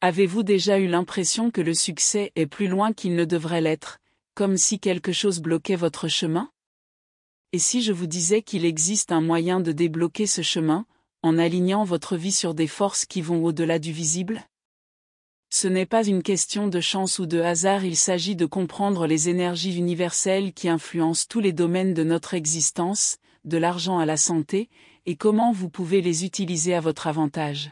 Avez-vous déjà eu l'impression que le succès est plus loin qu'il ne devrait l'être, comme si quelque chose bloquait votre chemin? Et si je vous disais qu'il existe un moyen de débloquer ce chemin, en alignant votre vie sur des forces qui vont au-delà du visible? Ce n'est pas une question de chance ou de hasard, il s'agit de comprendre les énergies universelles qui influencent tous les domaines de notre existence, de l'argent à la santé, et comment vous pouvez les utiliser à votre avantage.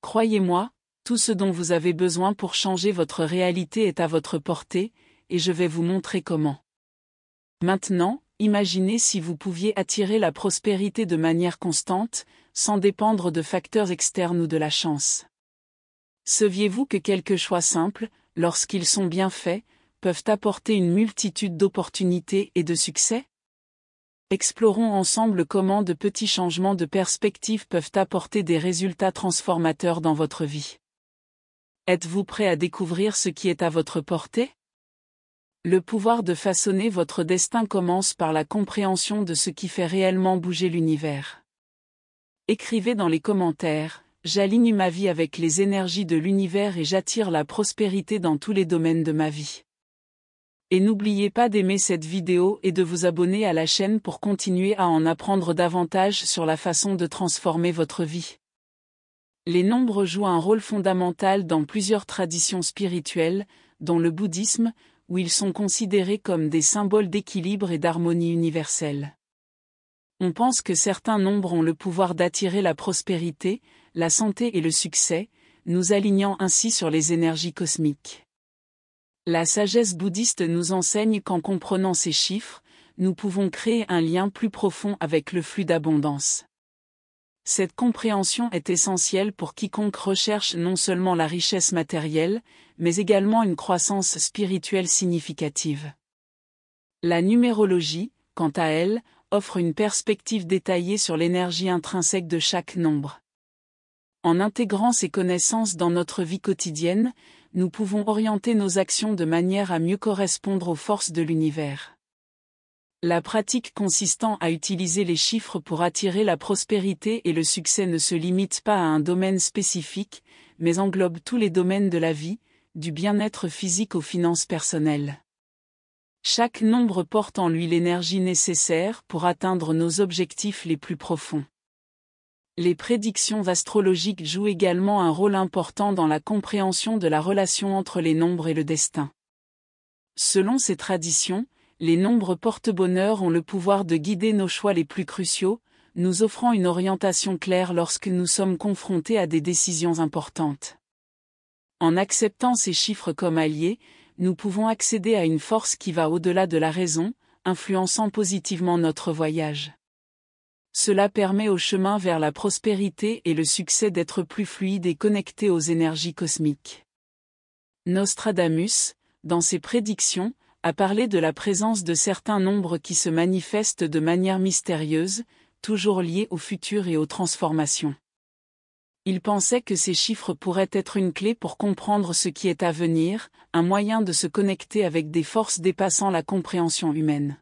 Croyez-moi, tout ce dont vous avez besoin pour changer votre réalité est à votre portée, et je vais vous montrer comment. Maintenant, imaginez si vous pouviez attirer la prospérité de manière constante, sans dépendre de facteurs externes ou de la chance. Saviez-vous que quelques choix simples, lorsqu'ils sont bien faits, peuvent apporter une multitude d'opportunités et de succès? Explorons ensemble comment de petits changements de perspective peuvent apporter des résultats transformateurs dans votre vie. Êtes-vous prêt à découvrir ce qui est à votre portée? Le pouvoir de façonner votre destin commence par la compréhension de ce qui fait réellement bouger l'univers. Écrivez dans les commentaires: j'aligne ma vie avec les énergies de l'univers et j'attire la prospérité dans tous les domaines de ma vie. Et n'oubliez pas d'aimer cette vidéo et de vous abonner à la chaîne pour continuer à en apprendre davantage sur la façon de transformer votre vie. Les nombres jouent un rôle fondamental dans plusieurs traditions spirituelles, dont le bouddhisme, où ils sont considérés comme des symboles d'équilibre et d'harmonie universelle. On pense que certains nombres ont le pouvoir d'attirer la prospérité, la santé et le succès, nous alignant ainsi sur les énergies cosmiques. La sagesse bouddhiste nous enseigne qu'en comprenant ces chiffres, nous pouvons créer un lien plus profond avec le flux d'abondance. Cette compréhension est essentielle pour quiconque recherche non seulement la richesse matérielle, mais également une croissance spirituelle significative. La numérologie, quant à elle, offre une perspective détaillée sur l'énergie intrinsèque de chaque nombre. En intégrant ces connaissances dans notre vie quotidienne, nous pouvons orienter nos actions de manière à mieux correspondre aux forces de l'univers. La pratique consistant à utiliser les chiffres pour attirer la prospérité et le succès ne se limite pas à un domaine spécifique, mais englobe tous les domaines de la vie, du bien-être physique aux finances personnelles. Chaque nombre porte en lui l'énergie nécessaire pour atteindre nos objectifs les plus profonds. Les prédictions astrologiques jouent également un rôle important dans la compréhension de la relation entre les nombres et le destin. Selon ces traditions, les nombres porte-bonheur ont le pouvoir de guider nos choix les plus cruciaux, nous offrant une orientation claire lorsque nous sommes confrontés à des décisions importantes. En acceptant ces chiffres comme alliés, nous pouvons accéder à une force qui va au-delà de la raison, influençant positivement notre voyage. Cela permet au chemin vers la prospérité et le succès d'être plus fluide et connecté aux énergies cosmiques. Nostradamus, dans ses prédictions, a parlé de la présence de certains nombres qui se manifestent de manière mystérieuse, toujours liés au futur et aux transformations. Il pensait que ces chiffres pourraient être une clé pour comprendre ce qui est à venir, un moyen de se connecter avec des forces dépassant la compréhension humaine.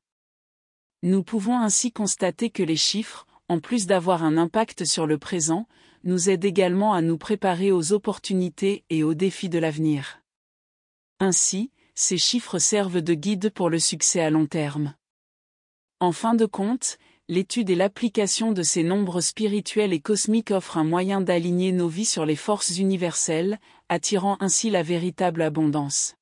Nous pouvons ainsi constater que les chiffres, en plus d'avoir un impact sur le présent, nous aident également à nous préparer aux opportunités et aux défis de l'avenir. Ainsi, ces chiffres servent de guide pour le succès à long terme. En fin de compte, l'étude et l'application de ces nombres spirituels et cosmiques offrent un moyen d'aligner nos vies sur les forces universelles, attirant ainsi la véritable abondance.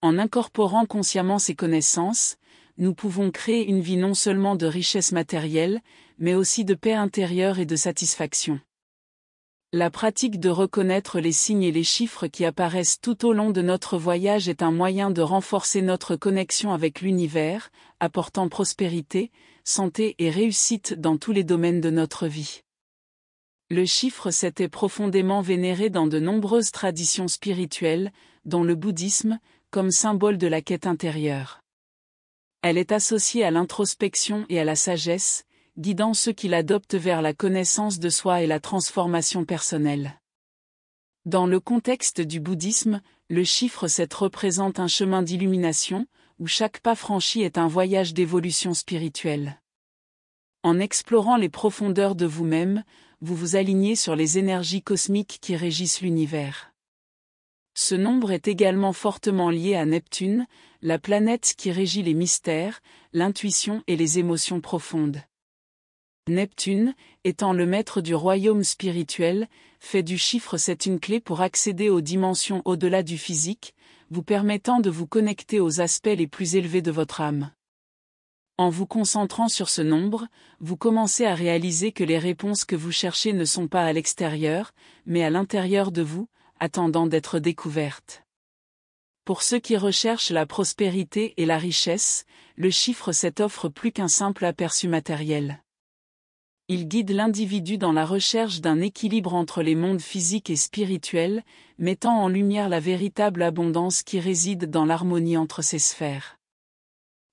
En incorporant consciemment ces connaissances, nous pouvons créer une vie non seulement de richesse matérielle, mais aussi de paix intérieure et de satisfaction. La pratique de reconnaître les signes et les chiffres qui apparaissent tout au long de notre voyage est un moyen de renforcer notre connexion avec l'univers, apportant prospérité, santé et réussite dans tous les domaines de notre vie. Le chiffre 7 est profondément vénéré dans de nombreuses traditions spirituelles, dont le bouddhisme, comme symbole de la quête intérieure. Elle est associée à l'introspection et à la sagesse, guidant ceux qui l'adoptent vers la connaissance de soi et la transformation personnelle. Dans le contexte du bouddhisme, le chiffre 7 représente un chemin d'illumination, où chaque pas franchi est un voyage d'évolution spirituelle. En explorant les profondeurs de vous-même, vous vous alignez sur les énergies cosmiques qui régissent l'univers. Ce nombre est également fortement lié à Neptune, la planète qui régit les mystères, l'intuition et les émotions profondes. Neptune, étant le maître du royaume spirituel, fait du chiffre 7 une clé pour accéder aux dimensions au-delà du physique, vous permettant de vous connecter aux aspects les plus élevés de votre âme. En vous concentrant sur ce nombre, vous commencez à réaliser que les réponses que vous cherchez ne sont pas à l'extérieur, mais à l'intérieur de vous, attendant d'être découvertes. Pour ceux qui recherchent la prospérité et la richesse, le chiffre 7 offre plus qu'un simple aperçu matériel. Il guide l'individu dans la recherche d'un équilibre entre les mondes physiques et spirituels, mettant en lumière la véritable abondance qui réside dans l'harmonie entre ces sphères.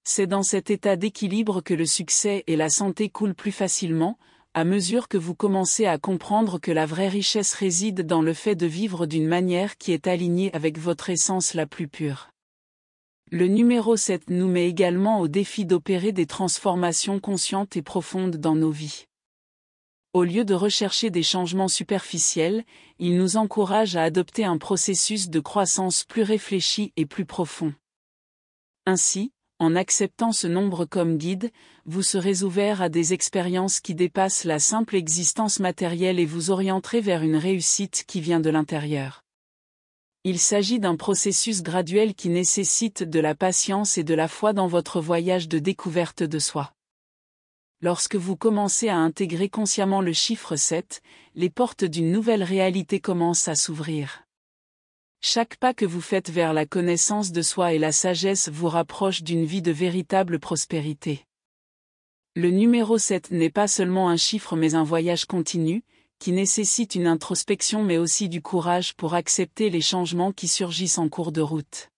C'est dans cet état d'équilibre que le succès et la santé coulent plus facilement, à mesure que vous commencez à comprendre que la vraie richesse réside dans le fait de vivre d'une manière qui est alignée avec votre essence la plus pure. Le numéro 7 nous met également au défi d'opérer des transformations conscientes et profondes dans nos vies. Au lieu de rechercher des changements superficiels, il nous encourage à adopter un processus de croissance plus réfléchi et plus profond. Ainsi, en acceptant ce nombre comme guide, vous serez ouvert à des expériences qui dépassent la simple existence matérielle et vous orienterez vers une réussite qui vient de l'intérieur. Il s'agit d'un processus graduel qui nécessite de la patience et de la foi dans votre voyage de découverte de soi. Lorsque vous commencez à intégrer consciemment le chiffre 7, les portes d'une nouvelle réalité commencent à s'ouvrir. Chaque pas que vous faites vers la connaissance de soi et la sagesse vous rapproche d'une vie de véritable prospérité. Le numéro 7 n'est pas seulement un chiffre mais un voyage continu, qui nécessite une introspection mais aussi du courage pour accepter les changements qui surgissent en cours de route.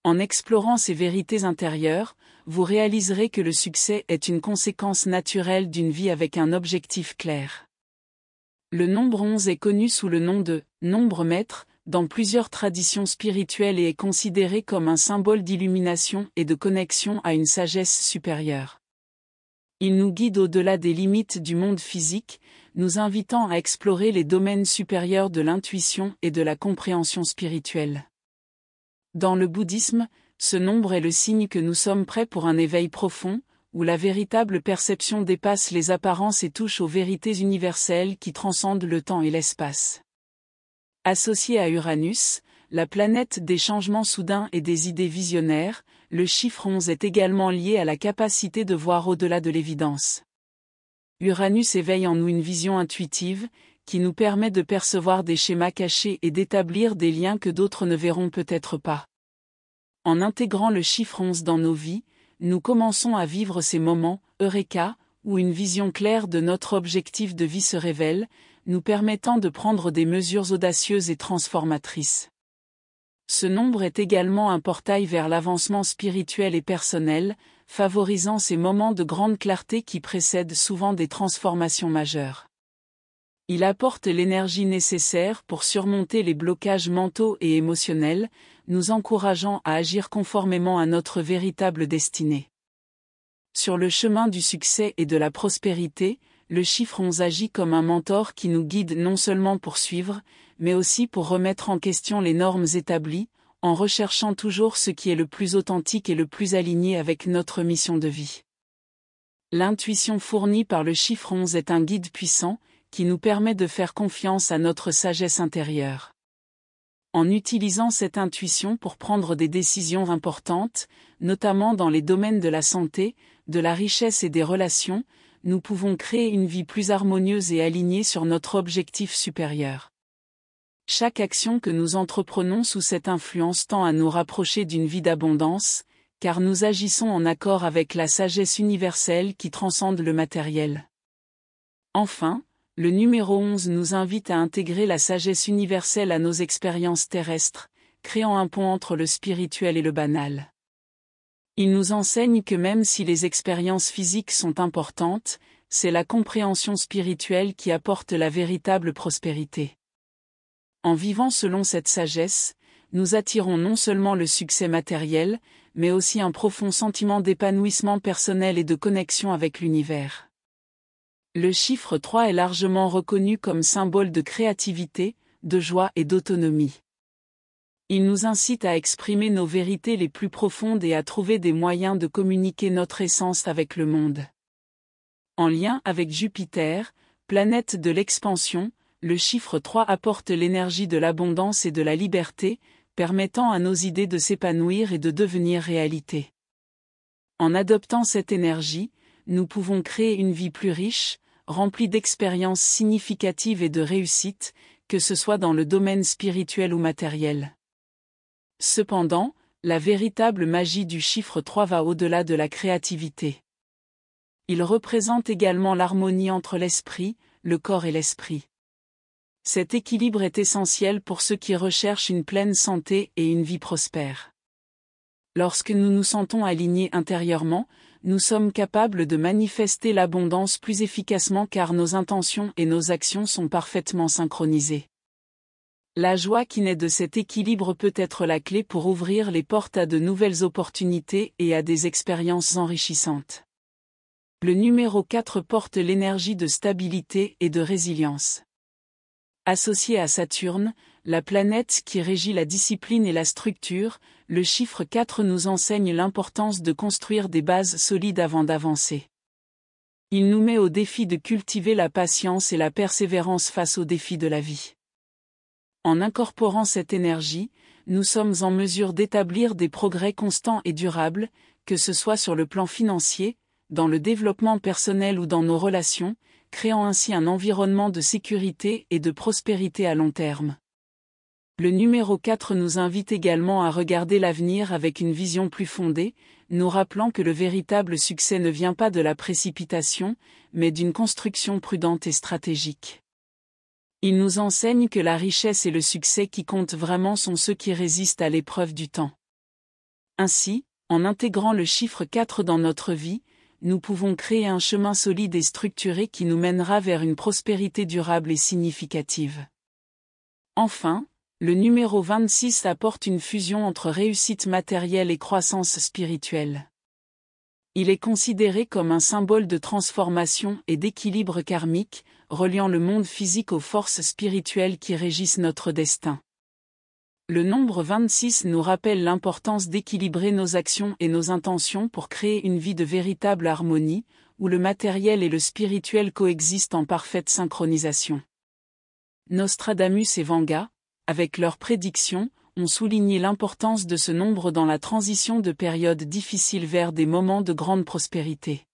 En explorant ces vérités intérieures, vous réaliserez que le succès est une conséquence naturelle d'une vie avec un objectif clair. Le nombre 11 est connu sous le nom de « nombre maître » dans plusieurs traditions spirituelles et est considéré comme un symbole d'illumination et de connexion à une sagesse supérieure. Il nous guide au-delà des limites du monde physique, nous invitant à explorer les domaines supérieurs de l'intuition et de la compréhension spirituelle. Dans le bouddhisme, ce nombre est le signe que nous sommes prêts pour un éveil profond, où la véritable perception dépasse les apparences et touche aux vérités universelles qui transcendent le temps et l'espace. Associé à Uranus, la planète des changements soudains et des idées visionnaires, le chiffre 11 est également lié à la capacité de voir au-delà de l'évidence. Uranus éveille en nous une vision intuitive, qui nous permet de percevoir des schémas cachés et d'établir des liens que d'autres ne verront peut-être pas. En intégrant le chiffre 11 dans nos vies, nous commençons à vivre ces moments, Eureka, où une vision claire de notre objectif de vie se révèle, nous permettant de prendre des mesures audacieuses et transformatrices. Ce nombre est également un portail vers l'avancement spirituel et personnel, favorisant ces moments de grande clarté qui précèdent souvent des transformations majeures. Il apporte l'énergie nécessaire pour surmonter les blocages mentaux et émotionnels, nous encourageant à agir conformément à notre véritable destinée. Sur le chemin du succès et de la prospérité, le chiffre 11 agit comme un mentor qui nous guide non seulement pour suivre, mais aussi pour remettre en question les normes établies, en recherchant toujours ce qui est le plus authentique et le plus aligné avec notre mission de vie. L'intuition fournie par le chiffre 11 est un guide puissant, qui nous permet de faire confiance à notre sagesse intérieure. En utilisant cette intuition pour prendre des décisions importantes, notamment dans les domaines de la santé, de la richesse et des relations, nous pouvons créer une vie plus harmonieuse et alignée sur notre objectif supérieur. Chaque action que nous entreprenons sous cette influence tend à nous rapprocher d'une vie d'abondance, car nous agissons en accord avec la sagesse universelle qui transcende le matériel. Enfin, le numéro 11 nous invite à intégrer la sagesse universelle à nos expériences terrestres, créant un pont entre le spirituel et le banal. Il nous enseigne que même si les expériences physiques sont importantes, c'est la compréhension spirituelle qui apporte la véritable prospérité. En vivant selon cette sagesse, nous attirons non seulement le succès matériel, mais aussi un profond sentiment d'épanouissement personnel et de connexion avec l'univers. Le chiffre 3 est largement reconnu comme symbole de créativité, de joie et d'autonomie. Il nous incite à exprimer nos vérités les plus profondes et à trouver des moyens de communiquer notre essence avec le monde. En lien avec Jupiter, planète de l'expansion, le chiffre 3 apporte l'énergie de l'abondance et de la liberté, permettant à nos idées de s'épanouir et de devenir réalité. En adoptant cette énergie, nous pouvons créer une vie plus riche, remplie d'expériences significatives et de réussite, que ce soit dans le domaine spirituel ou matériel. Cependant, la véritable magie du chiffre 3 va au-delà de la créativité. Il représente également l'harmonie entre l'esprit, le corps et l'esprit. Cet équilibre est essentiel pour ceux qui recherchent une pleine santé et une vie prospère. Lorsque nous nous sentons alignés intérieurement, nous sommes capables de manifester l'abondance plus efficacement car nos intentions et nos actions sont parfaitement synchronisées. La joie qui naît de cet équilibre peut être la clé pour ouvrir les portes à de nouvelles opportunités et à des expériences enrichissantes. Le numéro 4 porte l'énergie de stabilité et de résilience. Associé à Saturne, la planète qui régit la discipline et la structure, le chiffre 4 nous enseigne l'importance de construire des bases solides avant d'avancer. Il nous met au défi de cultiver la patience et la persévérance face aux défis de la vie. En incorporant cette énergie, nous sommes en mesure d'établir des progrès constants et durables, que ce soit sur le plan financier, dans le développement personnel ou dans nos relations, créant ainsi un environnement de sécurité et de prospérité à long terme. Le numéro 4 nous invite également à regarder l'avenir avec une vision plus fondée, nous rappelant que le véritable succès ne vient pas de la précipitation, mais d'une construction prudente et stratégique. Il nous enseigne que la richesse et le succès qui comptent vraiment sont ceux qui résistent à l'épreuve du temps. Ainsi, en intégrant le chiffre 4 dans notre vie, nous pouvons créer un chemin solide et structuré qui nous mènera vers une prospérité durable et significative. Enfin, le numéro 26 apporte une fusion entre réussite matérielle et croissance spirituelle. Il est considéré comme un symbole de transformation et d'équilibre karmique, reliant le monde physique aux forces spirituelles qui régissent notre destin. Le nombre 26 nous rappelle l'importance d'équilibrer nos actions et nos intentions pour créer une vie de véritable harmonie, où le matériel et le spirituel coexistent en parfaite synchronisation. Nostradamus et Vanga, avec leurs prédictions, ont souligné l'importance de ce nombre dans la transition de périodes difficiles vers des moments de grande prospérité.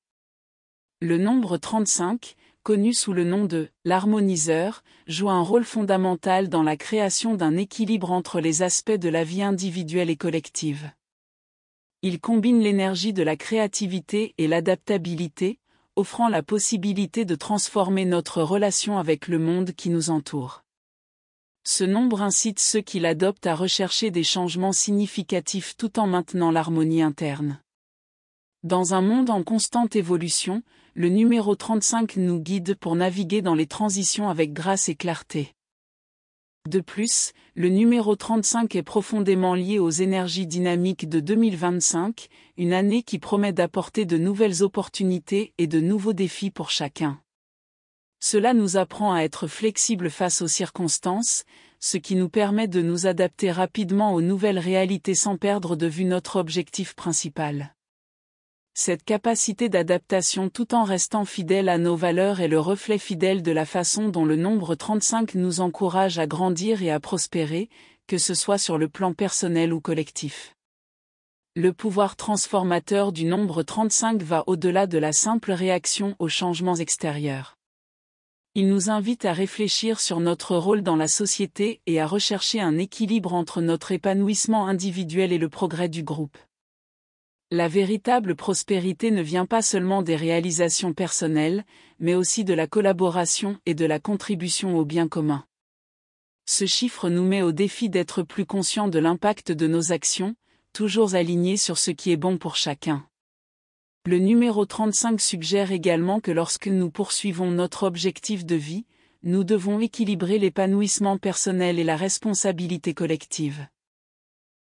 Le nombre 35, connu sous le nom de « l'harmoniseur », joue un rôle fondamental dans la création d'un équilibre entre les aspects de la vie individuelle et collective. Il combine l'énergie de la créativité et l'adaptabilité, offrant la possibilité de transformer notre relation avec le monde qui nous entoure. Ce nombre incite ceux qui l'adoptent à rechercher des changements significatifs tout en maintenant l'harmonie interne. Dans un monde en constante évolution, le numéro 35 nous guide pour naviguer dans les transitions avec grâce et clarté. De plus, le numéro 35 est profondément lié aux énergies dynamiques de 2025, une année qui promet d'apporter de nouvelles opportunités et de nouveaux défis pour chacun. Cela nous apprend à être flexibles face aux circonstances, ce qui nous permet de nous adapter rapidement aux nouvelles réalités sans perdre de vue notre objectif principal. Cette capacité d'adaptation tout en restant fidèle à nos valeurs est le reflet fidèle de la façon dont le nombre 35 nous encourage à grandir et à prospérer, que ce soit sur le plan personnel ou collectif. Le pouvoir transformateur du nombre 35 va au-delà de la simple réaction aux changements extérieurs. Il nous invite à réfléchir sur notre rôle dans la société et à rechercher un équilibre entre notre épanouissement individuel et le progrès du groupe. La véritable prospérité ne vient pas seulement des réalisations personnelles, mais aussi de la collaboration et de la contribution au bien commun. Ce chiffre nous met au défi d'être plus conscients de l'impact de nos actions, toujours alignés sur ce qui est bon pour chacun. Le numéro 35 suggère également que lorsque nous poursuivons notre objectif de vie, nous devons équilibrer l'épanouissement personnel et la responsabilité collective.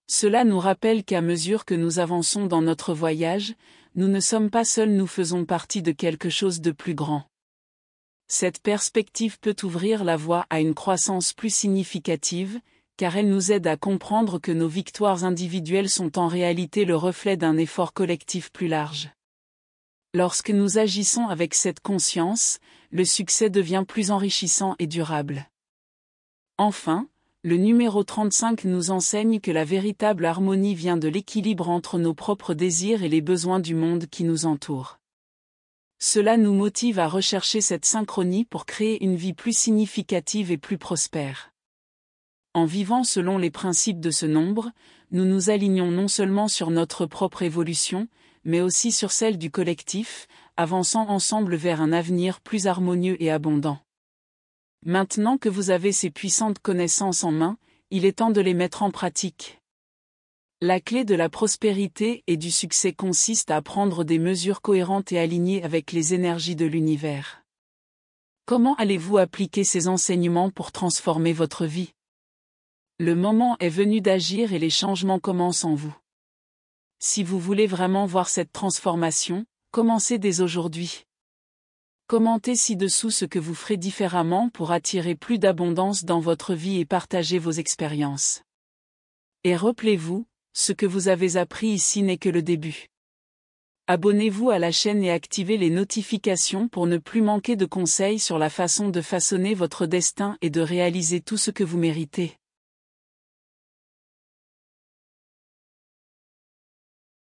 Cela nous rappelle qu'à mesure que nous avançons dans notre voyage, nous ne sommes pas seuls, nous faisons partie de quelque chose de plus grand. Cette perspective peut ouvrir la voie à une croissance plus significative, car elle nous aide à comprendre que nos victoires individuelles sont en réalité le reflet d'un effort collectif plus large. Lorsque nous agissons avec cette conscience, le succès devient plus enrichissant et durable. Enfin, le numéro 35 nous enseigne que la véritable harmonie vient de l'équilibre entre nos propres désirs et les besoins du monde qui nous entoure. Cela nous motive à rechercher cette synchronie pour créer une vie plus significative et plus prospère. En vivant selon les principes de ce nombre, nous nous alignons non seulement sur notre propre évolution, mais aussi sur celle du collectif, avançant ensemble vers un avenir plus harmonieux et abondant. Maintenant que vous avez ces puissantes connaissances en main, il est temps de les mettre en pratique. La clé de la prospérité et du succès consiste à prendre des mesures cohérentes et alignées avec les énergies de l'univers. Comment allez-vous appliquer ces enseignements pour transformer votre vie? Le moment est venu d'agir et les changements commencent en vous. Si vous voulez vraiment voir cette transformation, commencez dès aujourd'hui. Commentez ci-dessous ce que vous ferez différemment pour attirer plus d'abondance dans votre vie et partager vos expériences. Et rappelez-vous, ce que vous avez appris ici n'est que le début. Abonnez-vous à la chaîne et activez les notifications pour ne plus manquer de conseils sur la façon de façonner votre destin et de réaliser tout ce que vous méritez.